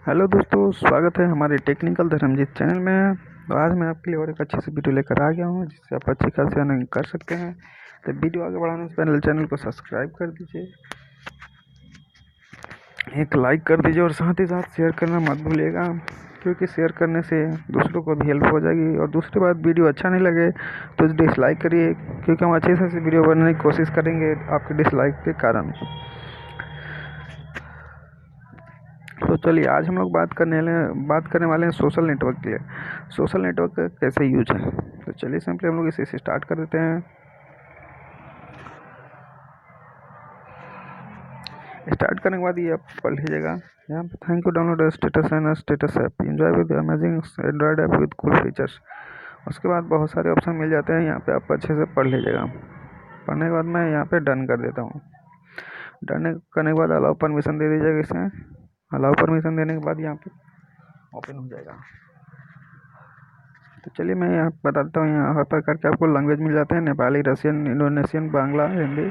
Hello दोस्तों, स्वागत है हमारे टेक्निकल धर्मजीत चैनल में। तो आज मैं आपके लिए और एक अच्छी सी वीडियो लेकर आ गया हूँ जिससे आप अच्छी खासी अर्निंग कर सकते हैं। तो वीडियो आगे बढ़ाने से पहले चैनल को सब्सक्राइब कर दीजिए, एक लाइक कर दीजिए और साथ ही साथ शेयर करना मत भूलिएगा, क्योंकि शेयर करने से दूसरों को भी हेल्प हो जाएगी। और दूसरी बात, वीडियो अच्छा नहीं लगे तो डिसलाइक करिए, क्योंकि हम अच्छे से वीडियो बनाने की कोशिश करेंगे आपके डिसलाइक के कारण। तो चलिए, आज हम लोग बात करने वाले हैं सोशल नेटवर्क के लिए। सोशल नेटवर्क का कैसे यूज है, तो चलिए सिंपली हम लोग इसे स्टार्ट कर देते हैं। स्टार्ट करने के बाद ये आप पढ़ लीजिएगा यहाँ पे, thank you download status and status app, enjoy with amazing Android app with cool features. उसके बाद बहुत सारे ऑप्शन मिल जाते हैं, यहाँ पे आप अच्छे से पढ़ लीजिएगा। पढ़ने के बाद मैं यहाँ पे डन कर देता हूँ। डन करने के बाद अलाउ परमिशन दे दीजिएगा इसमें। अलाउ परमिशन देने के बाद यहाँ पे ओपन हो जाएगा। तो चलिए मैं यहाँ बता देता हूँ, यहाँ हर प्रकार के आपको लैंग्वेज मिल जाते हैं, नेपाली, रशियन, इंडोनेशियन, बांग्ला, हिंदी।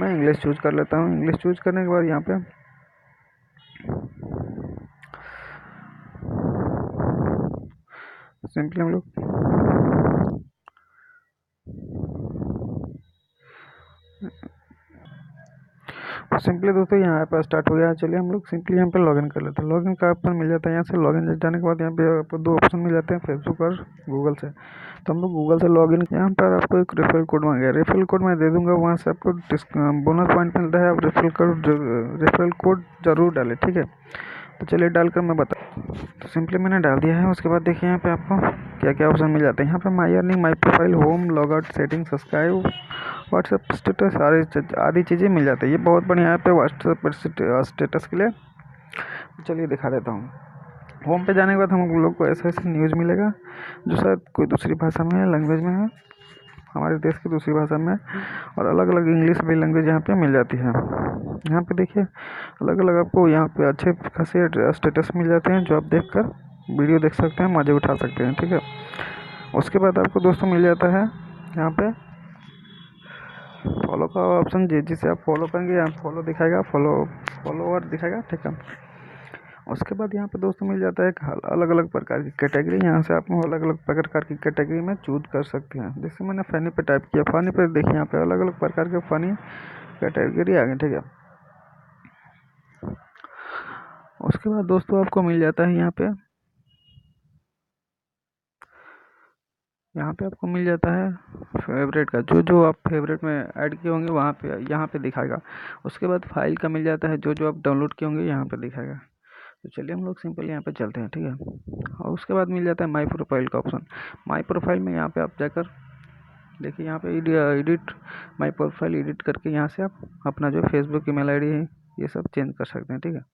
मैं इंग्लिश चूज़ कर लेता हूँ। इंग्लिश चूज़ करने के बाद यहाँ पे सिंपली हम लोग सिंपली दोस्तों यहाँ पर स्टार्ट हो गया है। चलिए हम लोग सिंपली यहाँ पे लॉगिन कर लेते हैं। लॉगिन का ऑप्शन मिल जाता है यहाँ से। लॉगिन जाने के बाद यहाँ पे आपको दो ऑप्शन मिल जाते हैं, फेसबुक और गूगल से। तो हम लोग गूगल से लॉगिन, यहाँ पर आपको एक रेफरल कोड मांगेगा। रेफरल कोड मैं दे दूंगा, वहाँ से आपको बोनस पॉइंट मिलता है। आप रेफरल कोड जरूर डालें, ठीक है। तो चलिए डालकर मैं बता, तो सिंपली मैंने डाल दिया है। उसके बाद देखिए यहाँ पे आपको क्या क्या ऑप्शन मिल जाते हैं। यहाँ पे माई earning, my profile, home, log out, setting, subscribe, WhatsApp status, आदि चीज़ें मिल जाती है। ये बहुत बढ़िया ऐप है व्हाट्सएप स्टेटस के लिए। चलिए दिखा देता हूँ। होम पे जाने के बाद हम लोग को ऐसा ऐसा न्यूज़ मिलेगा जो शायद कोई दूसरी भाषा में है, लैंग्वेज में है, हमारे देश की दूसरी भाषा में, और अलग अलग इंग्लिश भी लैंग्वेज यहाँ पे मिल जाती है। यहाँ पे देखिए अलग अलग आपको यहाँ पे अच्छे खासे स्टेटस मिल जाते हैं, जो आप देख कर वीडियो देख सकते हैं, मज़े उठा सकते हैं, ठीक है। उसके बाद आपको दोस्तों मिल जाता है यहाँ पे फॉलो का ऑप्शन, जिसे आप फॉलो करेंगे यहाँ फॉलो दिखाएगा, फॉलोवर दिखाएगा, ठीक है। उसके बाद यहाँ पे दोस्तों मिल जाता है एक अलग अलग प्रकार की कैटेगरी। यहाँ से आप अलग अलग प्रकार की कैटेगरी में चूज कर सकते हैं। जैसे मैंने फ़नी पे टाइप किया, फ़नी पे देखिए यहाँ पे अलग अलग प्रकार के फ़नी कैटेगरी आ गई, ठीक है। उसके बाद दोस्तों आपको मिल जाता है यहाँ पे आपको मिल जाता है फेवरेट का, जो जो आप फेवरेट में ऐड किए होंगे वहाँ पे यहाँ पे दिखाएगा। उसके बाद फाइल का मिल जाता है, जो जो आप डाउनलोड किए होंगे यहाँ पे दिखाएगा। तो चलिए हम लोग सिंपल यहाँ पे चलते हैं, ठीक है। और उसके बाद मिल जाता है माई प्रोफाइल का ऑप्शन। माई प्रोफाइल में यहाँ पे आप जाकर देखिए, यहाँ पे एडिट माई प्रोफाइल एडिट करके यहाँ से आप अपना जो फेसबुक ईमेल आईडी है ये सब चेंज कर सकते हैं, ठीक है।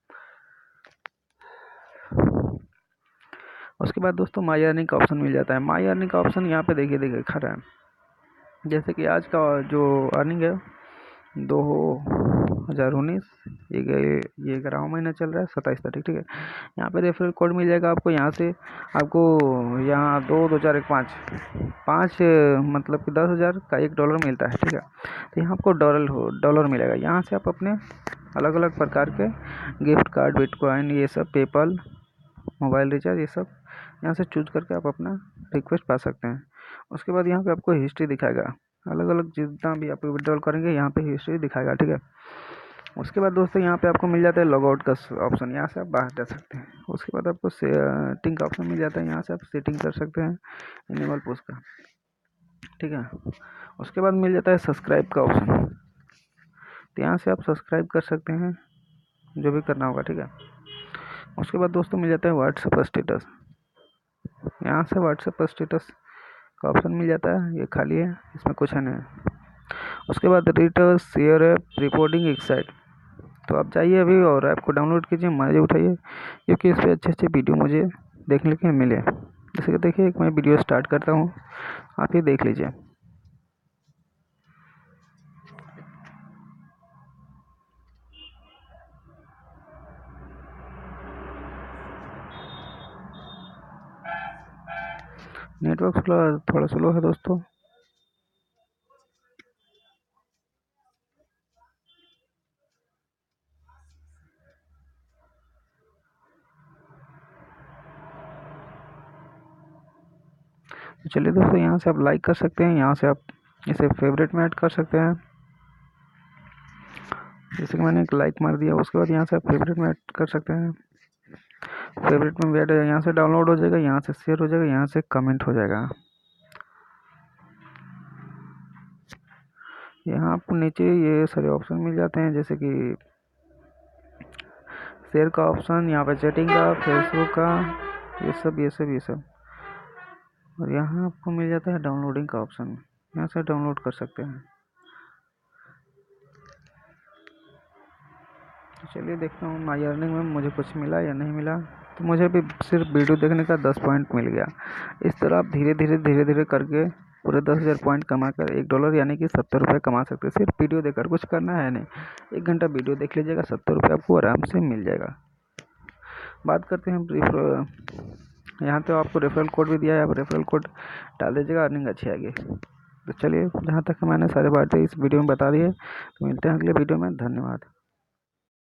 उसके बाद दोस्तों माई अर्निंग का ऑप्शन मिल जाता है। माई अर्निंग का ऑप्शन यहाँ पे देखिए खड़ा है। जैसे कि आज का जो अर्निंग है 2019, ये 11वां महीना चल रहा है, 27 तारीख, ठीक है। यहाँ पे रेफरल कोड मिल जाएगा आपको। यहाँ से आपको यहाँ 2 2 4 1 5 5 मतलब कि 10,000 का $1 मिलता है, ठीक है। तो यहाँ आपको डॉलर मिलेगा। यहाँ से आप अपने अलग अलग प्रकार के गिफ्ट कार्ड, बिटकॉइन, ये सब, पेपल, मोबाइल रिचार्ज, ये सब यहाँ से चूज करके आप अपना रिक्वेस्ट पा सकते हैं। उसके बाद यहाँ पे आपको हिस्ट्री दिखाएगा, अलग अलग जितना भी आप विड्रॉल करेंगे यहाँ पे हिस्ट्री दिखाएगा, ठीक है। उसके बाद दोस्तों यहाँ पे आपको मिल जाता है लॉग आउट का ऑप्शन, यहाँ से आप बाहर जा सकते हैं। उसके बाद आपको सेटिंग का ऑप्शन मिल जाता है, यहाँ से आप सेटिंग कर सकते हैं एनिमल पोस्ट का, ठीक है। उसके बाद मिल जाता है सब्सक्राइब का ऑप्शन, तो यहाँ से आप सब्सक्राइब कर सकते हैं जो भी करना होगा, ठीक है। उसके बाद दोस्तों मिल जाता है व्हाट्सएप स्टेटस। यहाँ से व्हाट्सएप स्टेटस का ऑप्शन मिल जाता है, ये खाली है, इसमें कुछ है नहीं। उसके बाद रीटर शेयर ऐप रिपोर्टिंग एक्साइट, तो आप जाइए अभी और ऐप को डाउनलोड कीजिए, मज़े उठाइए, क्योंकि इस पर अच्छे अच्छे वीडियो मुझे देखने के मिले। जैसे कि देखिए एक मैं वीडियो स्टार्ट करता हूँ, आप ये देख लीजिए। नेटवर्क थोड़ा स्लो है दोस्तों। तो चलिए दोस्तों, यहाँ से आप लाइक कर सकते हैं, यहाँ से आप इसे फेवरेट में ऐड कर सकते हैं। जैसे कि मैंने एक लाइक मार दिया, उसके बाद यहाँ से आप फेवरेट में ऐड कर सकते हैं। फेवरेट में भी ऐड यहाँ से डाउनलोड हो जाएगा, यहाँ से शेयर हो जाएगा, यहाँ से कमेंट हो जाएगा। यहाँ आपको नीचे ये सारे ऑप्शन मिल जाते हैं, जैसे कि शेयर का ऑप्शन, यहाँ पे चैटिंग का, फेसबुक का, ये सब। और यहाँ आपको मिल जाता है डाउनलोडिंग का ऑप्शन, यहाँ से डाउनलोड कर सकते हैं। तो चलिए देखता हूँ माई अर्निंग में मुझे कुछ मिला या नहीं मिला। तो मुझे भी सिर्फ वीडियो देखने का 10 पॉइंट मिल गया। इस तरह आप धीरे धीरे करके पूरे 10,000 पॉइंट कमा कर $1 यानी कि 70 रुपये कमा सकते हैं। सिर्फ वीडियो देखकर, कुछ करना है नहीं, 1 घंटा वीडियो देख लीजिएगा, 70 रुपये आपको आराम से मिल जाएगा। बात करते हैं यहाँ तो आपको रेफरल कोड भी दिया है, आप रेफरल कोड डाल दीजिएगा, अर्निंग अच्छी आएगी। तो चलिए, जहाँ तक मैंने सारे बातें इस वीडियो में बता दी है, तो मिलते हैं अगले वीडियो में। धन्यवाद।